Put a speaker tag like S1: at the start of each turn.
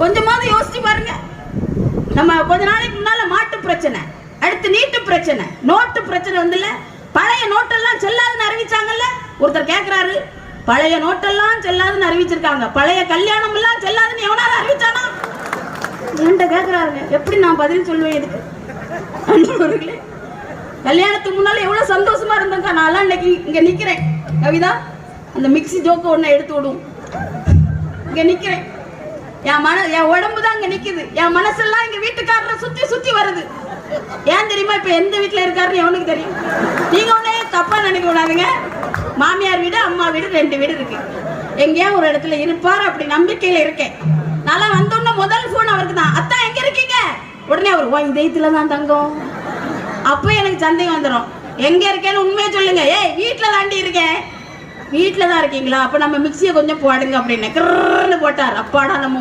S1: கொஞ்சமாவது யோசிச்சு பாருங்க. நம்ம கொஞ்ச நாளைக்கு முன்னால மாட்டு பிரச்சனை, அடுத்து நீட்டு பிரச்சனை, நோட்டு பிரச்சனை வந்துல. பழைய நோட்டெல்லாம் செல்லாதுன்னு அறிவிச்சாங்கல்ல. ஒருத்தர் கேட்கிறாரு, பழைய நோட்டெல்லாம் செல்லாதுன்னு அறிவிச்சிருக்காங்க, பழைய கல்யாணம் எல்லாம் செல்லாதுன்னு எவனாவது அறிவிச்சானா என்கிட்ட கேட்கிறாருங்க. எப்படி நான் பதில் சொல்லுவேன் இதுக்கு? அன்பர்களே, கல்யாணத்துக்கு முன்னால எவ்வளவு சந்தோஷமா இருந்தேங்க. நான் இன்னைக்கு இங்க நிக்கிறேன். கவிதா அந்த மிக்ஸி ஜோக்க ஒண்ணு எடுத்து விடும். இங்க நிக்கிறேன், என் உடம்பு தான் இங்க நிக்குது, என் மனசெல்லாம் எங்க வீட்டுக்காரரை சுத்தி சுத்தி வருது. ஏன் தெரியுமா? இப்ப எந்த வீட்டுல இருக்காருன்னு எவனுக்கு தெரியும்? நீங்க ஒன்னே தப்பா நினைக்க கூடாதுங்க. மாமியார் வீடு, அம்மா வீடு, 2 வீடு இருக்கு. எங்கேயா ஒரு இடத்துல இருப்பார் அப்படி நம்பிக்கையில இருக்கேன். நல்லா வந்தோன்னா முதல் போன் அவருக்கு தான். அத்தா எங்க இருக்கீங்க? உடனே அவர் இதயத்துல தான் தங்கம். அப்ப எனக்கு சந்தேகம் வந்துடும். எங்க இருக்கேன்னு உண்மையை சொல்லுங்க. ஏய் வீட்டுல தாண்டி இருக்கேன். வீட்டுல தான் இருக்கீங்களா? அப்ப நம்ம மிக்சியை கொஞ்சம் போடுங்க அப்படின்னு கிருன்னு போட்டார். அப்பாடா நம்ம